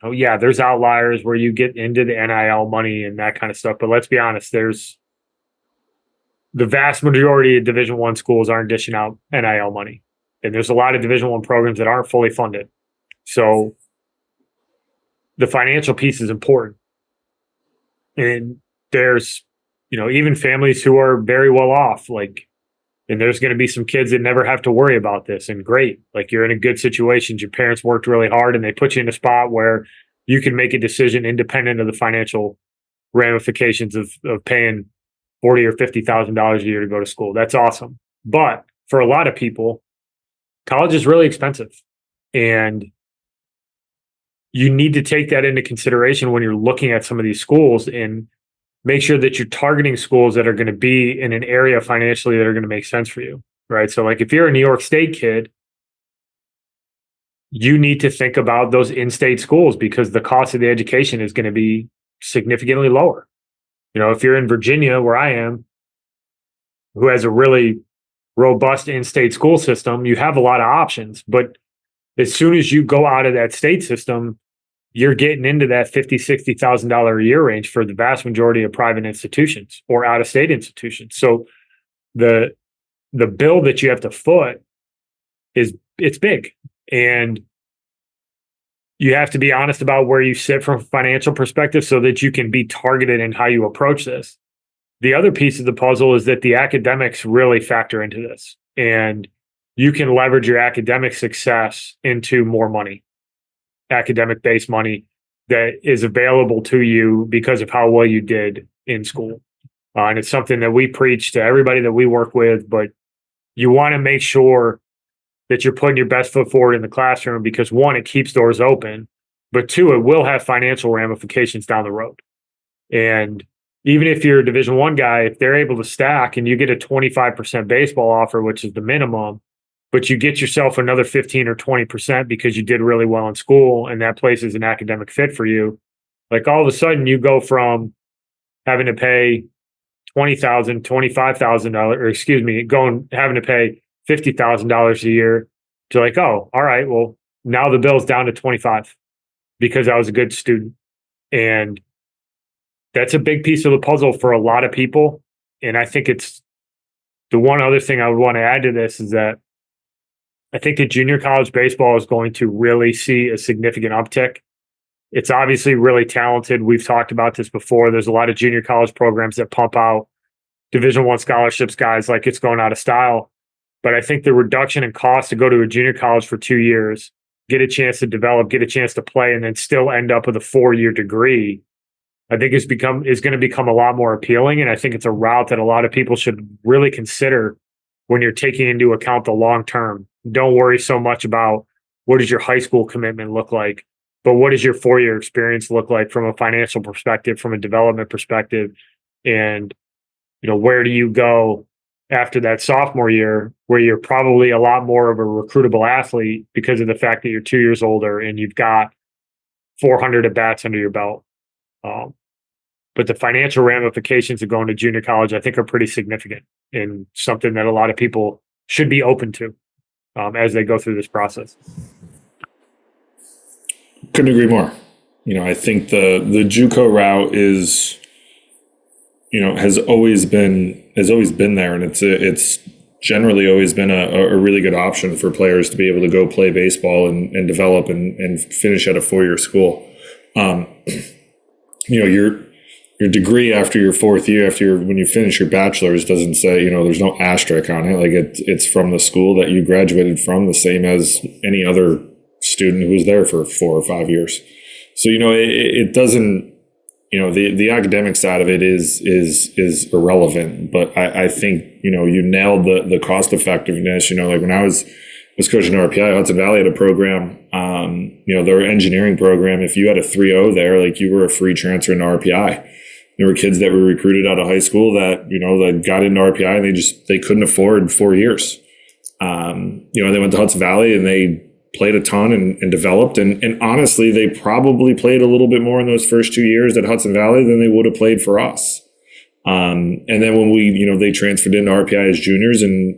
there's outliers where you get into the NIL money and that kind of stuff. But let's be honest, there's the vast majority of Division I schools aren't dishing out NIL money. And there's a lot of Division I programs that aren't fully funded. So the financial piece is important. And there's, even families who are very well off, and there's going to be some kids that never have to worry about this. And great, you're in a good situation. Your parents worked really hard and they put you in a spot where you can make a decision independent of the financial ramifications of paying $40,000 or $50,000 a year to go to school. That's awesome. But for a lot of people, college is really expensive. And you need to take that into consideration when you're looking at some of these schools, and make sure that you're targeting schools that are going to be in an area financially that are going to make sense for you, right? So if you're a New York State kid, you need to think about those in-state schools, because the cost of the education is going to be significantly lower. If you're in Virginia, where I am, who has a really robust in-state school system, you have a lot of options. But as soon as you go out of that state system, you're getting into that $50,000, $60,000 a year range for the vast majority of private institutions or out-of-state institutions. So the bill that you have to foot it's big, and you have to be honest about where you sit from a financial perspective so that you can be targeted in how you approach this. The other piece of the puzzle is that the academics really factor into this, and you can leverage your academic success into more money, academic-based money, that is available to you because of how well you did in school. And it's something that we preach to everybody that we work with, but you want to make sure that you're putting your best foot forward in the classroom because one, it keeps doors open, but two, it will have financial ramifications down the road. And even if you're a Division I guy, if they're able to stack and you get a 25% baseball offer, which is the minimum, but you get yourself another 15 or 20% because you did really well in school and that place is an academic fit for you, like all of a sudden you go from having to pay $20,000, $25,000, or excuse me, having to pay $50,000 a year to like, oh, all right, well, now the bill's down to 25 because I was a good student. And that's a big piece of the puzzle for a lot of people. And I think it's the one other thing I would want to add to this is that I think that junior college baseball is going to really see a significant uptick. It's obviously really talented. We've talked about this before. There's a lot of junior college programs that pump out Division I scholarships, guys, like it's going out of style. But I think the reduction in cost to go to a junior college for 2 years, get a chance to develop, get a chance to play, and then still end up with a 4-year degree, I think is going to become a lot more appealing. And I think it's a route that a lot of people should really consider when you're taking into account the long term. Don't worry so much about what does your high school commitment look like, but what does your 4-year experience look like from a financial perspective, from a development perspective, and where do you go after that sophomore year where you're probably a lot more of a recruitable athlete because of the fact that you're 2 years older and you've got 400 at bats under your belt. But the financial ramifications of going to junior college, I think, are pretty significant and something that a lot of people should be open to as they go through this process. Couldn't agree more. I think the JUCO route is, has always been there, and it's generally always been a really good option for players to be able to go play baseball and develop and finish at a 4-year school. Your degree after your 4th year, when you finish your bachelor's, doesn't say, there's no asterisk on it. Like it's from the school that you graduated from, the same as any other student who was there for 4 or 5 years. So, it doesn't, the academic side of it is irrelevant, but I think, you nailed the cost effectiveness. Like when I was coaching RPI, Hudson Valley had a program, their engineering program. If you had a 3.0 there, like you were a free transfer into RPI. There were kids that were recruited out of high school that, that got into RPI and they couldn't afford 4 years. They went to Hudson Valley and they played a ton and developed. And honestly, they probably played a little bit more in those first 2 years at Hudson Valley than they would have played for us. And then when they transferred into RPI as juniors and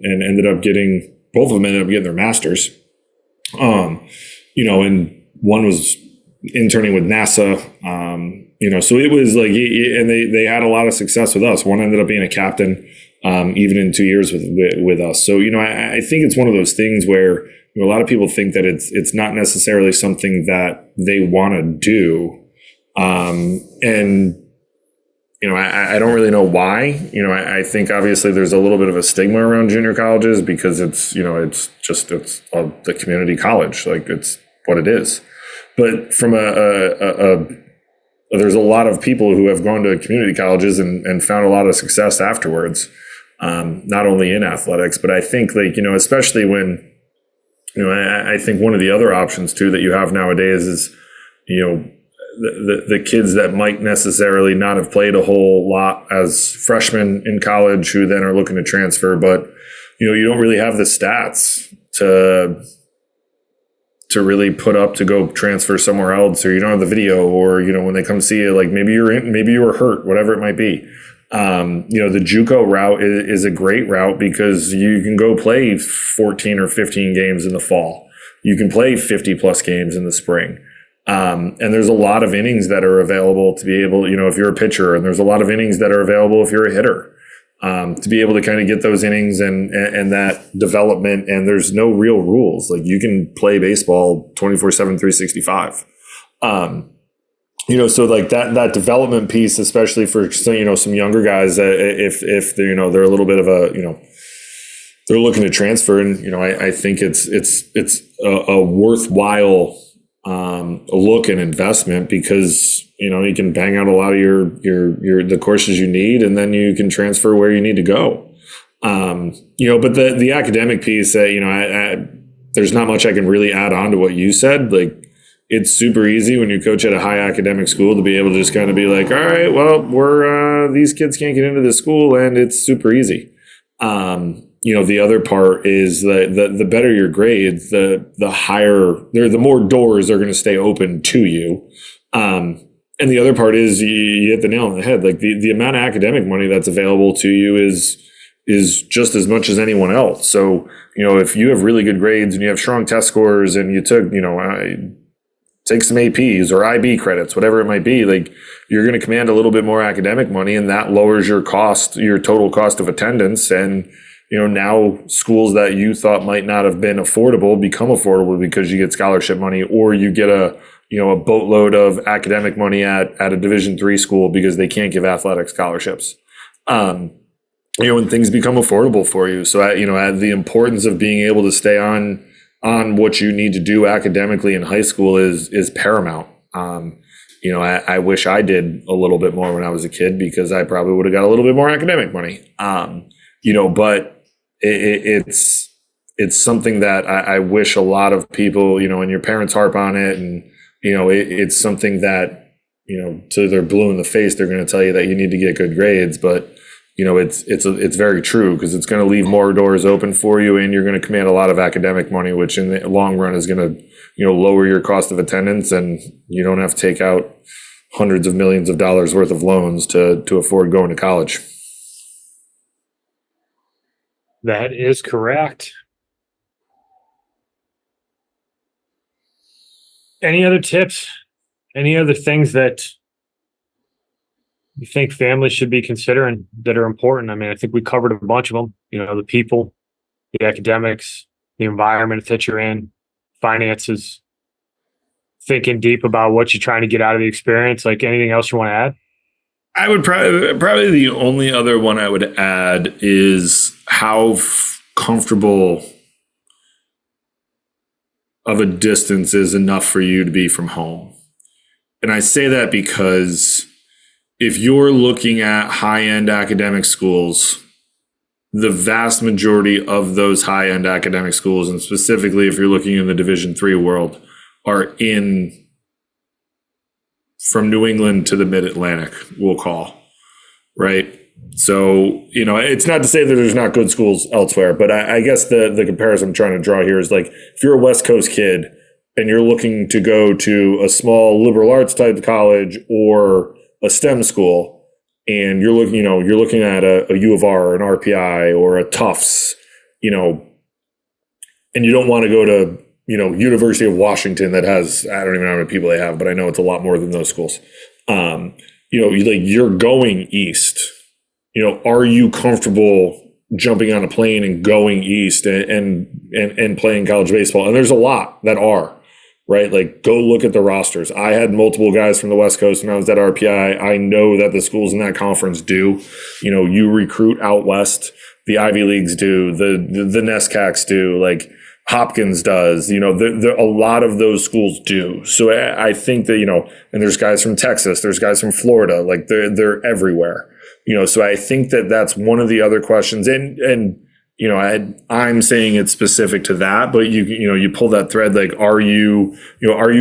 both of them ended up getting their masters. And one was interning with NASA. So it was like, and they had a lot of success with us. One ended up being a captain, even in 2 years with us. So, I think it's one of those things where a lot of people think that it's not necessarily something that they want to do. I don't really know why. I think obviously there's a little bit of a stigma around junior colleges because it's the community college, like it's what it is. But from there's a lot of people who have gone to community colleges and found a lot of success afterwards, not only in athletics, but I think especially when, I think one of the other options too that you have nowadays is, the kids that might necessarily not have played a whole lot as freshmen in college who then are looking to transfer, but you don't really have the stats to really put up to go transfer somewhere else, or you don't have the video, or when they come see you, like maybe you were hurt, whatever it might be. The JUCO route is a great route because you can go play 14 or 15 games in the fall. You can play 50 plus games in the spring. And there's a lot of innings that are available to be able, if you're a pitcher, and there's a lot of innings that are available if you're a hitter, to be able to kind of get those innings and that development. And there's no real rules. Like you can play baseball 24/7, 365. So like that development piece, especially for, some younger guys, if they're, they're a little bit of a, they're looking to transfer, and, I think it's a worthwhile look and investment, because you can bang out a lot of the courses you need, and then you can transfer where you need to go. But the academic piece, there's not much I can really add on to what you said. Like, it's super easy when you coach at a high academic school to be able to just kind of be like, all right, well, these kids can't get into this school, and it's super easy. The other part is the better your grades, the more doors are going to stay open to you. And the other part is you hit the nail on the head. Like, the amount of academic money that's available to you is just as much as anyone else. So, if you have really good grades and you have strong test scores and you took, take some APs or IB credits, whatever it might be, like, you're going to command a little bit more academic money, and that lowers your total cost of attendance. And, now schools that you thought might not have been affordable become affordable because you get scholarship money, or you get a boatload of academic money at a Division III school because they can't give athletic scholarships. When things become affordable for you. So, the importance of being able to stay on what you need to do academically in high school is paramount. I wish I did a little bit more when I was a kid, because I probably would have got a little bit more academic money. But it's something that I wish a lot of people, and your parents harp on it, and, it's something that, till they're blue in the face, they're going to tell you that you need to get good grades, but it's very true, because it's going to leave more doors open for you, and you're going to command a lot of academic money, which in the long run is going to, lower your cost of attendance, and you don't have to take out hundreds of millions of dollars worth of loans to afford going to college. That is correct. Any other tips? Any other things that you think families should be considering that are important? I mean, I think we covered a bunch of them. The people, the academics, the environment that you're in, finances, thinking deep about what you're trying to get out of the experience. Like, anything else you want to add? I would probably the only other one I would add is how comfortable of a distance is enough for you to be from home. And I say that because if you're looking at high-end academic schools, the vast majority of those high-end academic schools, and specifically if you're looking in the Division III world, are from New England to the Mid-Atlantic, we'll call, right? So, it's not to say that there's not good schools elsewhere, but I guess the comparison I'm trying to draw here is, like, if you're a West Coast kid and you're looking to go to a small liberal arts type college or a STEM school, and you're looking at a U of R or an RPI or a Tufts, and you don't want to go to, University of Washington that has, I don't even know how many people they have, but I know it's a lot more than those schools. You're going east. Are you comfortable jumping on a plane and going east and playing college baseball? And there's a lot that are, right? Like, go look at the rosters. I had multiple guys from the West Coast when I was at RPI. I know that the schools in that conference do. You recruit out west. The Ivy Leagues do. The NESCACs do. Like, Hopkins does. A lot of those schools do. So I think that, and there's guys from Texas. There's guys from Florida. Like, they're everywhere. So I think that that's one of the other questions. And I'm saying it's specific to that, but you pull that thread. Like, are you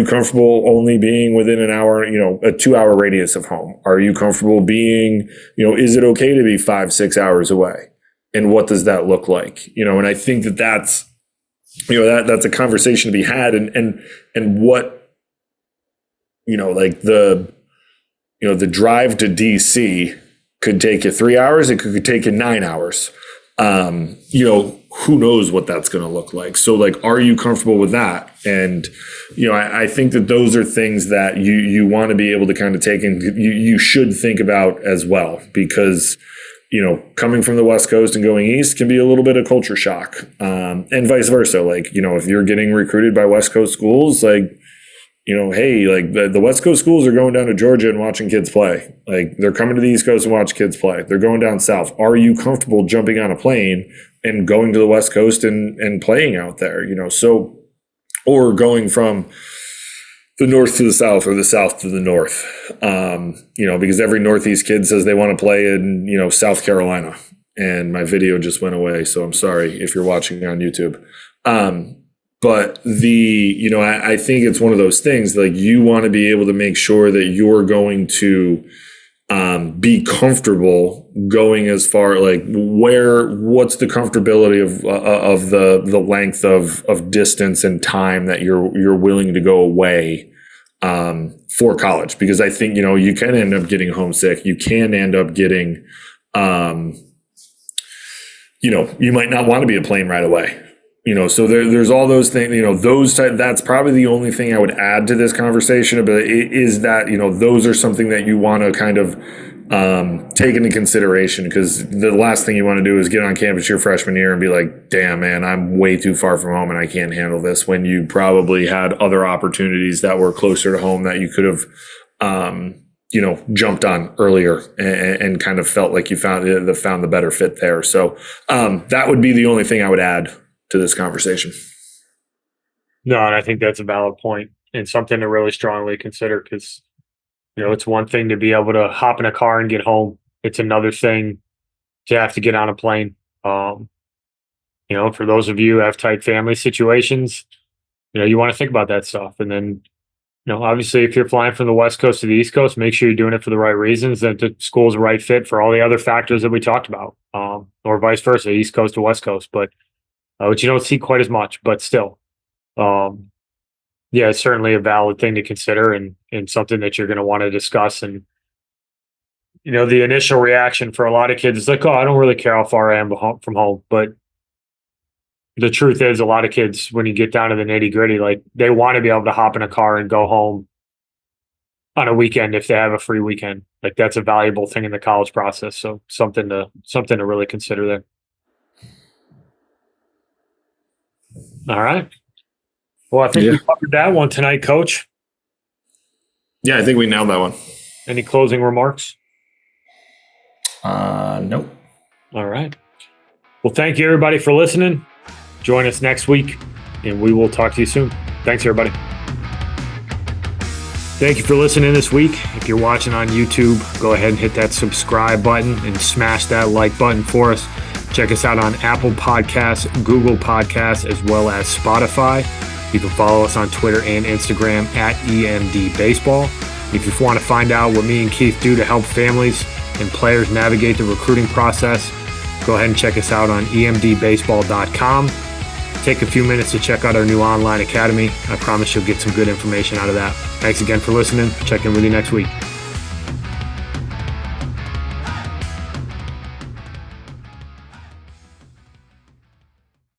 comfortable only being within an hour, a 2-hour radius of home? Are you comfortable being, is it okay to be 5-6 hours away? And what does that look like? And I think that's a conversation to be had, and what, like the drive to DC could take you 3 hours. It could take you 9 hours. Who knows what that's going to look like. So, like, are you comfortable with that? And, I think that those are things that you want to be able to kind of take and you should think about as well, because, coming from the West Coast and going east can be a little bit of culture shock, and vice versa. Like, if you're getting recruited by West Coast schools, like, hey, like the West Coast schools are going down to Georgia and watching kids play. Like, they're coming to the East Coast and watch kids play. They're going down south. Are you comfortable jumping on a plane and going to the West Coast and playing out there? So, or going from, the north to the south or the south to the north. Because every Northeast kid says they want to play in, South Carolina. And my video just went away, so I'm sorry if you're watching on YouTube. But I think it's one of those things, like, you want to be able to make sure that you're going to be comfortable going as far, like, what's the comfortability of the length of distance and time that you're willing to go away for college. Because I think, you can end up getting homesick. You can end up getting, you might not want to be a plane right away. So there's all those things, that's probably the only thing I would add to this conversation, but is that, those are something that you want to kind of take into consideration, because the last thing you want to do is get on campus your freshman year and be like, damn, man, I'm way too far from home and I can't handle this, when you probably had other opportunities that were closer to home that you could have, jumped on earlier and kind of felt like you found the better fit there. So that would be the only thing I would add to this conversation. No, and I think that's a valid point and something to really strongly consider, because, it's one thing to be able to hop in a car and get home. It's another thing to have to get on a plane. For those of you who have tight family situations, you want to think about that stuff. And then, obviously, if you're flying from the West Coast to the East Coast, make sure you're doing it for the right reasons, that the school's the right fit for all the other factors that we talked about, or vice versa, East Coast to West Coast. But which you don't see quite as much, but still, it's certainly a valid thing to consider, and something that you're going to want to discuss. And, the initial reaction for a lot of kids is like, oh, I don't really care how far I am from home. But the truth is, a lot of kids, when you get down to the nitty gritty, like, they want to be able to hop in a car and go home on a weekend if they have a free weekend. Like, that's a valuable thing in the college process. So something to really consider there. All right. Well, I think we covered that one tonight, Coach. Yeah, I think we nailed that one. Any closing remarks? Nope. All right. Well, thank you, everybody, for listening. Join us next week, and we will talk to you soon. Thanks, everybody. Thank you for listening this week. If you're watching on YouTube, go ahead and hit that subscribe button and smash that like button for us. Check us out on Apple Podcasts, Google Podcasts, as well as Spotify. You can follow us on Twitter and Instagram at EMD Baseball. If you want to find out what me and Keith do to help families and players navigate the recruiting process, go ahead and check us out on emdbaseball.com. Take a few minutes to check out our new online academy. I promise you'll get some good information out of that. Thanks again for listening. Check in with you next week.